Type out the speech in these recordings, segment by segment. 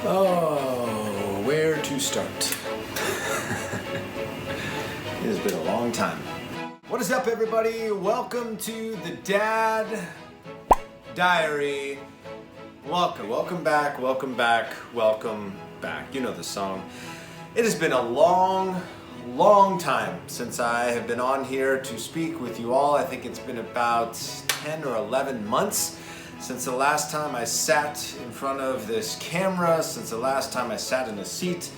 Oh, where to start? It has been a long time. What is up, everybody? Welcome to the Dad Diary. Welcome back. You know the song. It has been a long time since I have been on here to speak with you all. I think it's been about 10 or 11 months since the last time I sat in front of this camera, since the last time I sat in a seat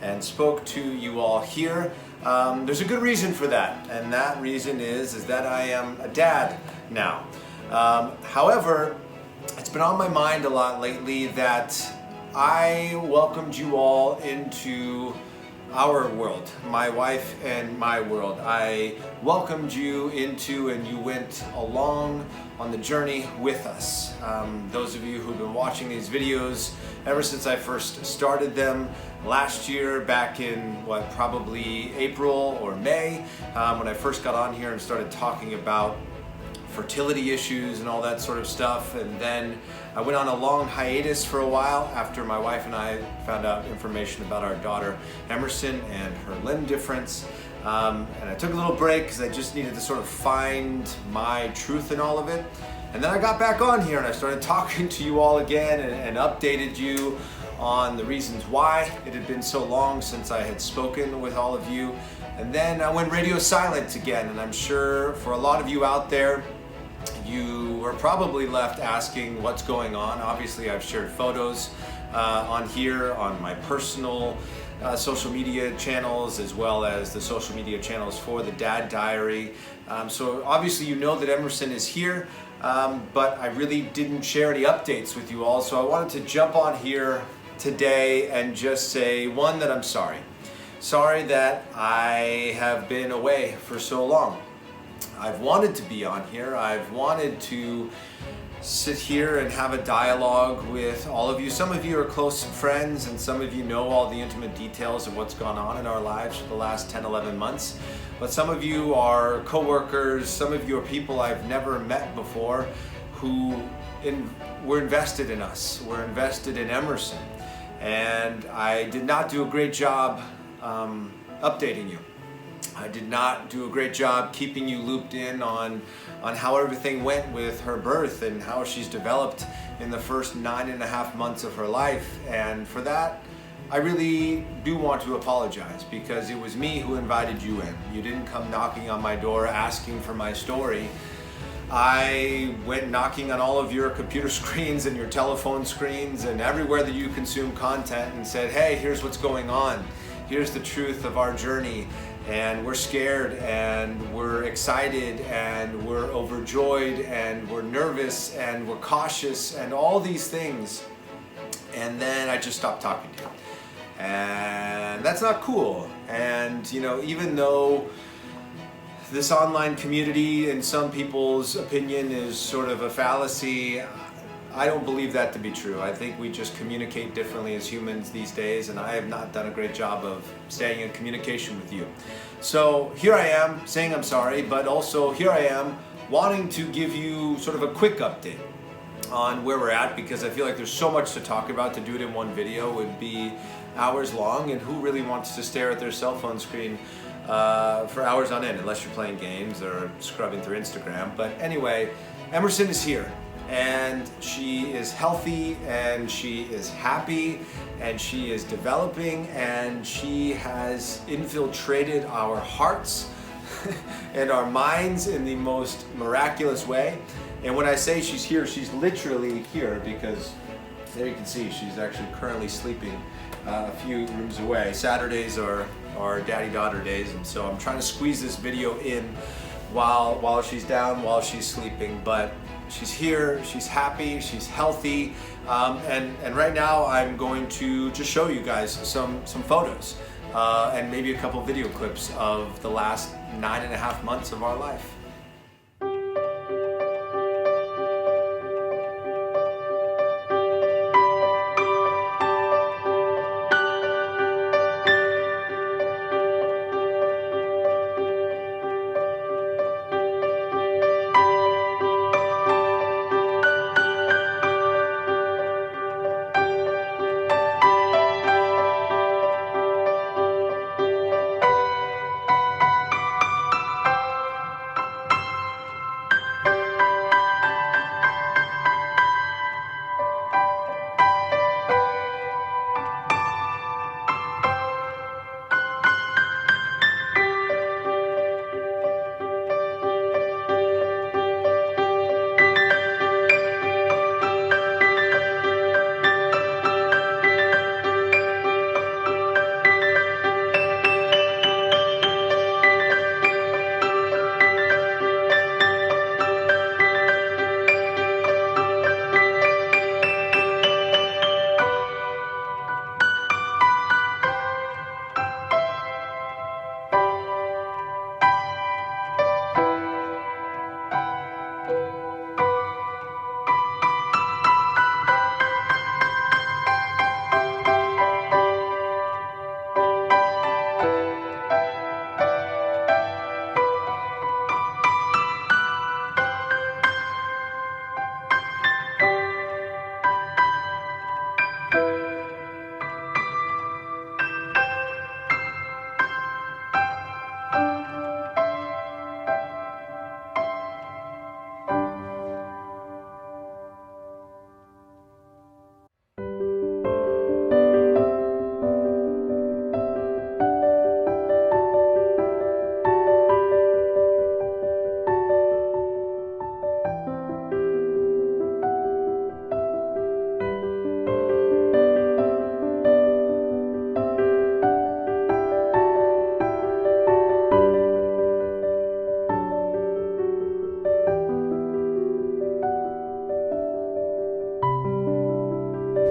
and spoke to you all here. There's a good reason for that, and that reason is that I am a dad now. However, it's been on my mind a lot lately that I welcomed you all into our world, my wife and my world. I welcomed you into, and you went along on the journey with us. Those of you who've been watching these videos ever since I first started them last year, back in probably April or May, when I first got on here and started talking about fertility issues and all that sort of stuff. And then I went on a long hiatus for a while after my wife and I found out information about our daughter Emerson and her limb difference. And I took a little break because I just needed to sort of find my truth in all of it. And then I got back on here and I started talking to you all again and updated you on the reasons why it had been so long since I had spoken with all of you. And then I went radio silent again, and I'm sure for a lot of you out there, you were probably left asking what's going on. Obviously, I've shared photos on here on my personal social media channels, as well as the social media channels for the Dad Diary. So obviously you know that Emerson is here, but I really didn't share any updates with you all. So I wanted to jump on here today and just say, one, that I'm sorry. Sorry that I have been away for so long. I've wanted to be on here. I've wanted to sit here and have a dialogue with all of you. Some of you are close friends, and some of you know all the intimate details of what's gone on in our lives for the last 10, 11 months. But some of you are coworkers, some of you are people I've never met before who were invested in us, were invested in Emerson. And I did not do a great job updating you. I did not do a great job keeping you looped in on how everything went with her birth and how she's developed in the first 9.5 months of her life. And for that, I really do want to apologize, because it was me who invited you in. You didn't come knocking on my door asking for my story. I went knocking on all of your computer screens and your telephone screens and everywhere that you consume content and said, hey, here's what's going on. Here's the truth of our journey. And we're scared, and we're excited, and we're overjoyed, and we're nervous, and we're cautious, and all these things. And then I just stopped talking to you. And that's not cool. And even though this online community, in some people's opinion, is sort of a fallacy, I don't believe that to be true. I think we just communicate differently as humans these days, and I have not done a great job of staying in communication with you. So here I am saying I'm sorry, but also here I am wanting to give you sort of a quick update on where we're at, because I feel like there's so much to talk about. To do it in one video would be hours long, and who really wants to stare at their cell phone screen for hours on end, unless you're playing games or scrubbing through Instagram. But anyway, Emerson is here. And she is healthy, and she is happy, and she is developing, and she has infiltrated our hearts and our minds in the most miraculous way. And when I say she's here, she's literally here, because there you can see she's actually currently sleeping a few rooms away. Saturdays are daddy-daughter days, and so I'm trying to squeeze this video in while she's down, while she's sleeping. But she's here, she's happy, she's healthy, and right now I'm going to just show you guys some photos and maybe a couple video clips of the last 9.5 months of our life.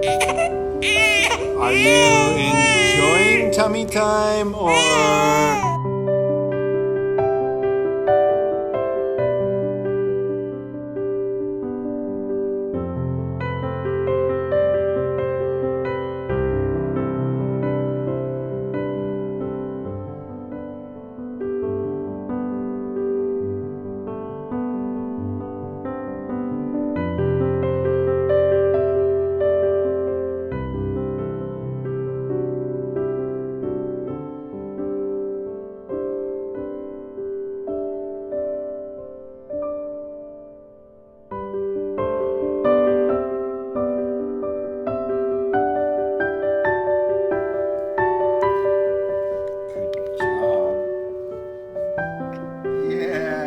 Are you enjoying tummy time or? Good job. Yeah.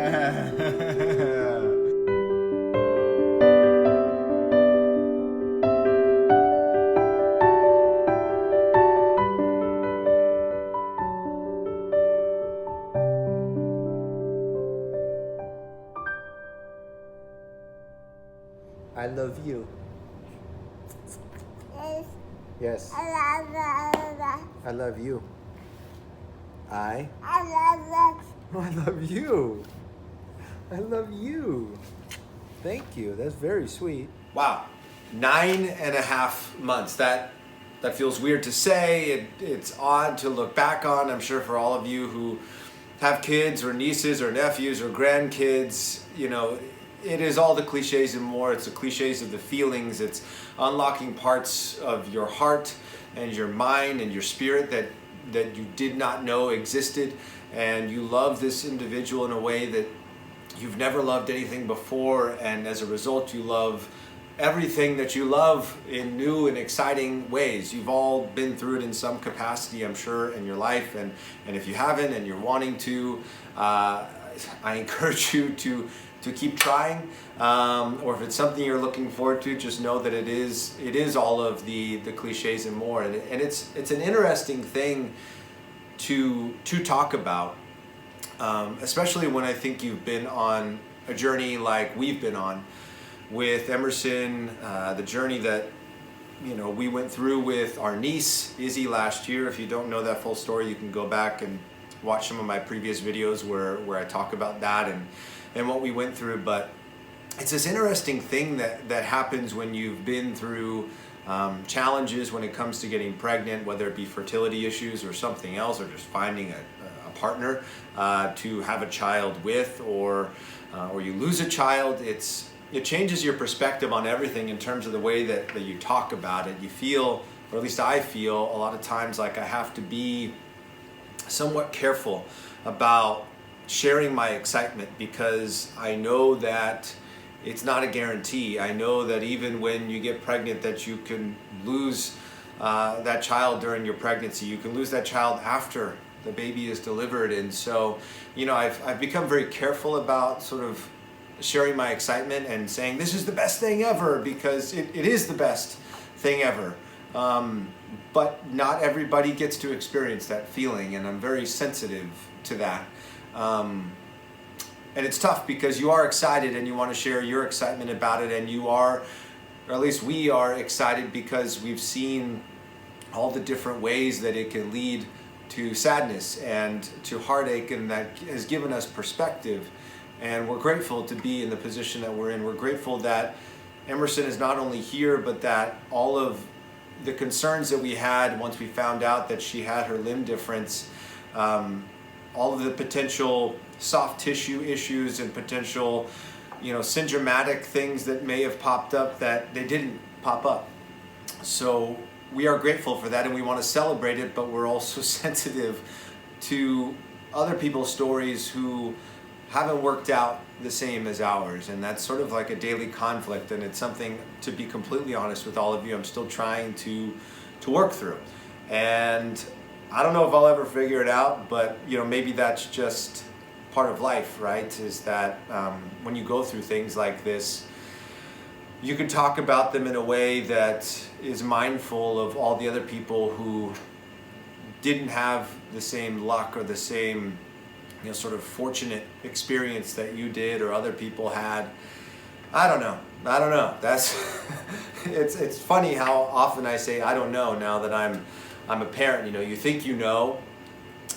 I love you. Yes. I love you. I love you. I love you. Thank you. That's very sweet. Wow. 9.5 months. That feels weird to say. It's odd to look back on. I'm sure for all of you who have kids or nieces or nephews or grandkids, you know, it is all the cliches and more. It's the cliches of the feelings. It's unlocking parts of your heart and your mind and your spirit that you did not know existed. And you love this individual in a way that you've never loved anything before. And as a result, you love everything that you love in new and exciting ways. You've all been through it in some capacity, I'm sure, in your life. And if you haven't and you're wanting to, I encourage you to keep trying, or if it's something you're looking forward to, just know that it is all of the cliches and more. And it's an interesting thing to talk about, especially when I think you've been on a journey like we've been on with Emerson, the journey that we went through with our niece Izzy last year. If you don't know that full story, you can go back and watch some of my previous videos where I talk about that and what we went through. But it's this interesting thing that happens when you've been through challenges when it comes to getting pregnant, whether it be fertility issues or something else, or just finding a partner to have a child with, or you lose a child. It changes your perspective on everything in terms of the way that you talk about it. You feel, or at least I feel, a lot of times like I have to be somewhat careful about sharing my excitement, because I know that it's not a guarantee. I know that even when you get pregnant, that you can lose that child during your pregnancy. You can lose that child after the baby is delivered. And so, I've become very careful about sort of sharing my excitement and saying this is the best thing ever, because it is the best thing ever. But not everybody gets to experience that feeling, and I'm very sensitive to that. And it's tough because you are excited and you want to share your excitement about it, and you are, or at least we are, excited because we've seen all the different ways that it can lead to sadness and to heartache, and that has given us perspective. And we're grateful to be in the position that we're in. We're grateful that Emerson is not only here, but that all of the concerns that we had once we found out that she had her limb difference, all of the potential soft tissue issues and potential, syndromatic things that may have popped up, that they didn't pop up. So we are grateful for that, and we want to celebrate it, but we're also sensitive to other people's stories who haven't worked out the same as ours. And that's sort of like a daily conflict, and it's something, to be completely honest with all of you, I'm still trying to work through. And I don't know if I'll ever figure it out, but maybe that's just part of life, right? Is that when you go through things like this, you can talk about them in a way that is mindful of all the other people who didn't have the same luck or the same sort of fortunate experience that you did or other people had. I don't know. I don't know. That's it's funny how often I say I don't know now that I'm a parent. You know, you think you know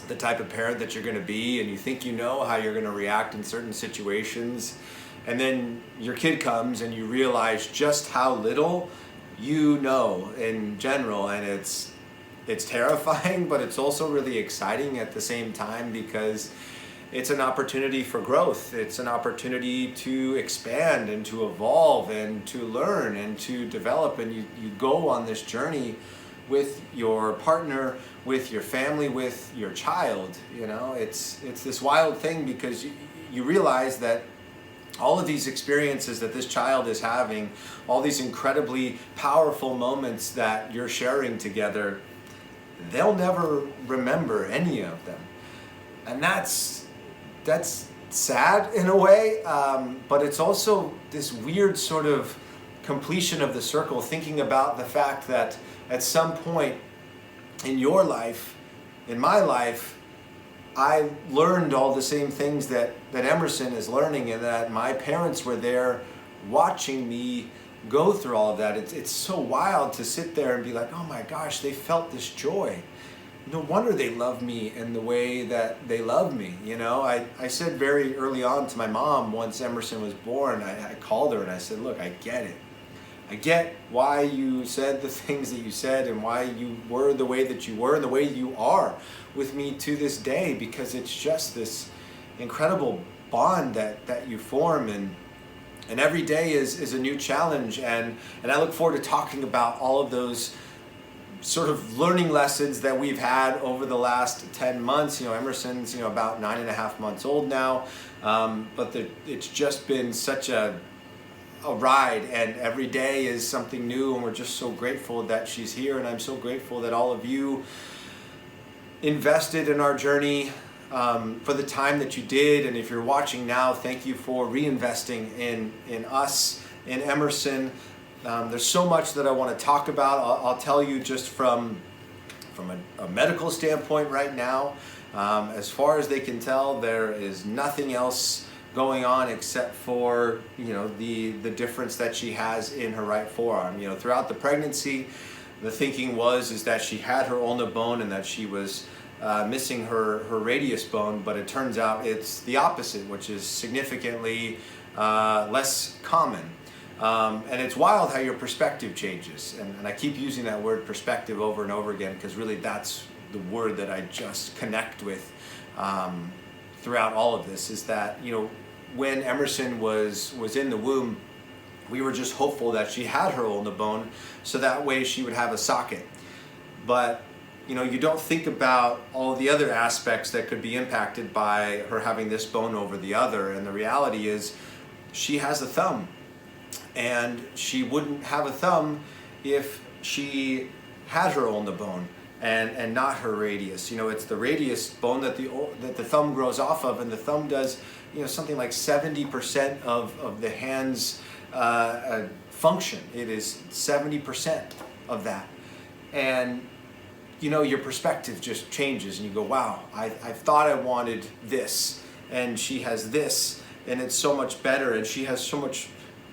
the type of parent that you're going to be, and you think you know how you're going to react in certain situations, and then your kid comes and you realize just how little you know in general, and it's terrifying, but it's also really exciting at the same time because it's an opportunity for growth. It's an opportunity to expand and to evolve and to learn and to develop. And you go on this journey with your partner, with your family, with your child. You know, it's this wild thing because you realize that all of these experiences that this child is having, all these incredibly powerful moments that you're sharing together, they'll never remember any of them. And that's sad in a way, but it's also this weird sort of completion of the circle, thinking about the fact that at some point in your life, in my life, I learned all the same things that Emerson is learning, and that my parents were there watching me go through all of that. It's so wild to sit there and be like, oh my gosh, they felt this joy. No wonder they love me in the way that they love me. You know, I said very early on to my mom, once Emerson was born, I called her and I said, look, I get it. I get why you said the things that you said and why you were the way that you were and the way you are with me to this day, because it's just this incredible bond that you form, and every day is a new challenge, and I look forward to talking about all of those sort of learning lessons that we've had over the last 10 months. You know, Emerson's, you know, about 9.5 months old now, but it's just been such a ride, and every day is something new, and we're just so grateful that she's here, and I'm so grateful that all of you invested in our journey for the time that you did. And if you're watching now, thank you for reinvesting in us, in Emerson. There's so much that I want to talk about. I'll tell you just from a medical standpoint right now, as far as they can tell, there is nothing else going on except for, you know, the difference that she has in her right forearm. You know, throughout the pregnancy, the thinking is that she had her ulna bone and that she was missing her radius bone, but it turns out it's the opposite, which is significantly less common. And it's wild how your perspective changes. And I keep using that word perspective over and over again, because really that's the word that I just connect with throughout all of this, is that, you know, when Emerson was in the womb, we were just hopeful that she had her ulna bone, so that way she would have a socket. But, you know, you don't think about all the other aspects that could be impacted by her having this bone over the other. And the reality is she has a thumb, and she wouldn't have a thumb if she had her ulna bone and not her radius. You know, it's the radius bone that the thumb grows off of, and the thumb does, you know, something like 70% of the hand's function. It is 70% of that. And, you know, your perspective just changes, and you go, wow, I thought I wanted this, and she has this, and it's so much better, and she has so much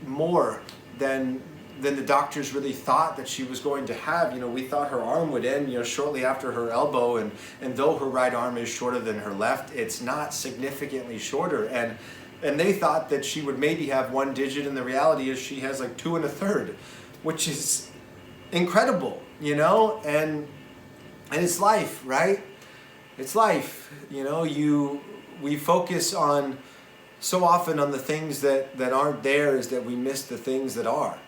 more than the doctors really thought that she was going to have. You know, we thought her arm would end, you know, shortly after her elbow, and though her right arm is shorter than her left, it's not significantly shorter, and they thought that she would maybe have one digit, and the reality is she has like 2 1/3, which is incredible, you know, and it's life, right? It's life, you know. We focus on so often on the things that aren't there, is that we miss the things that are.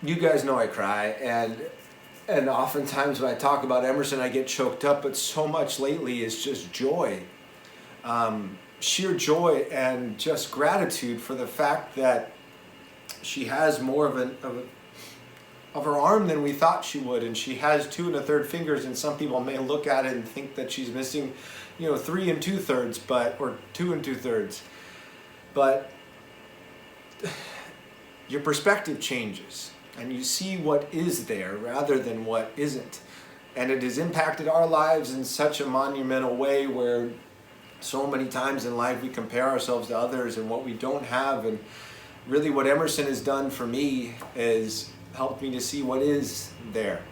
You guys know I cry, and oftentimes when I talk about Emerson, I get choked up, but so much lately is just joy. Sheer joy and just gratitude for the fact that she has more of her arm than we thought she would, and she has 2 1/3 fingers, and some people may look at it and think that she's missing, you know, 3 2/3, or 2 2/3. But your perspective changes, and you see what is there rather than what isn't. And it has impacted our lives in such a monumental way, where So many times in life we compare ourselves to others and what we don't have, and really what Emerson has done for me is helped me to see what is there.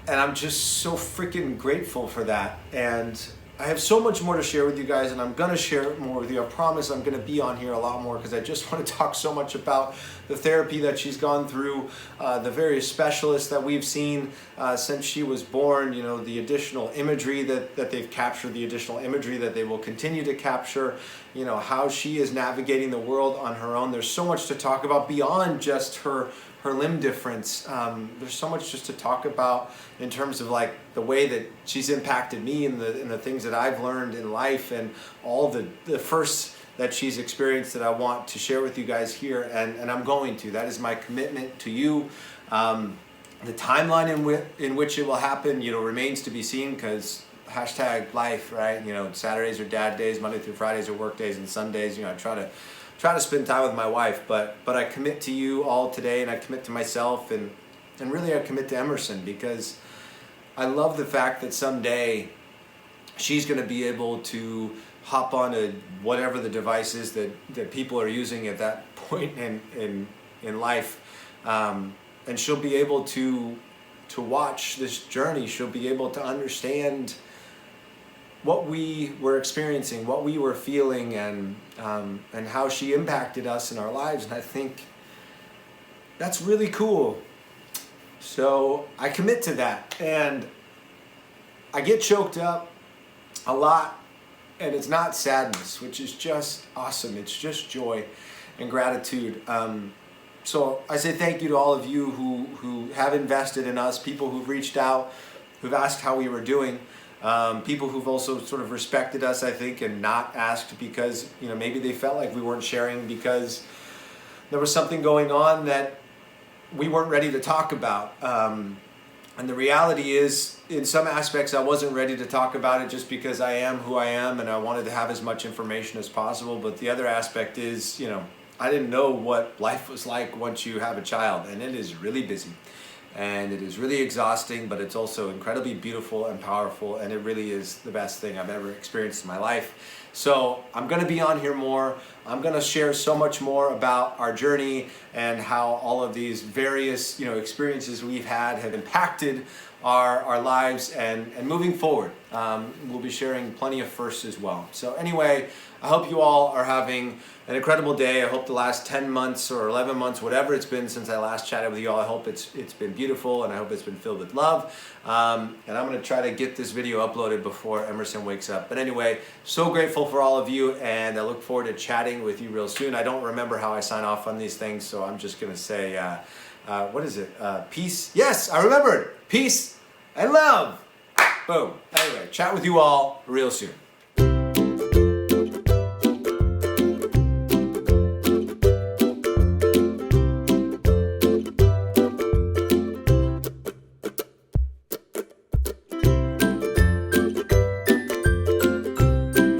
And I'm just so freaking grateful for that. And I have so much more to share with you guys, and I'm going to share more with you. I promise I'm going to be on here a lot more because I just want to talk so much about the therapy that she's gone through, the various specialists that we've seen since she was born, you know, the additional imagery that they've captured, the additional imagery that they will continue to capture, you know, how she is navigating the world on her own. There's so much to talk about beyond just her limb difference. There's so much just to talk about in terms of like the way that she's impacted me and the things that I've learned in life, and all the firsts that she's experienced that I want to share with you guys here, and I'm going to. That is my commitment to you. The timeline in which it will happen, you know, remains to be seen, because #life, right? You know, Saturdays are dad days, Monday through Fridays are work days, and Sundays, you know, I try to spend time with my wife, but I commit to you all today, and I commit to myself, and really I commit to Emerson, because I love the fact that someday she's going to be able to hop on to whatever the device is that people are using at that point in life, and she'll be able to watch this journey. She'll be able to understand what we were experiencing, what we were feeling, and how she impacted us in our lives. And I think that's really cool. So I commit to that. And I get choked up a lot, and it's not sadness, which is just awesome. It's just joy and gratitude. So I say thank you to all of you who have invested in us, people who've reached out, who've asked how we were doing. People who've also sort of respected us, I think, and not asked because, you know, maybe they felt like we weren't sharing because there was something going on that we weren't ready to talk about. And the reality is, in some aspects, I wasn't ready to talk about it just because I am who I am, and I wanted to have as much information as possible. But the other aspect is, you know, I didn't know what life was like once you have a child, and it is really busy. And it is really exhausting, but it's also incredibly beautiful and powerful, and it really is the best thing I've ever experienced in my life. So I'm going to be on here more. I'm going to share so much more about our journey and how all of these various, you know, experiences we've had have impacted our lives, and moving forward. We'll be sharing plenty of firsts as well. So anyway, I hope you all are having an incredible day. I hope the last 10 months or 11 months, whatever it's been since I last chatted with you all, I hope it's been beautiful, and I hope it's been filled with love. And I'm going to try to get this video uploaded before Emerson wakes up. But anyway, so grateful for all of you, and I look forward to chatting with you real soon. I don't remember how I sign off on these things, so I'm just going to say, what is it? Peace. Yes, I remembered. Peace and love. Boom. Anyway, chat with you all real soon.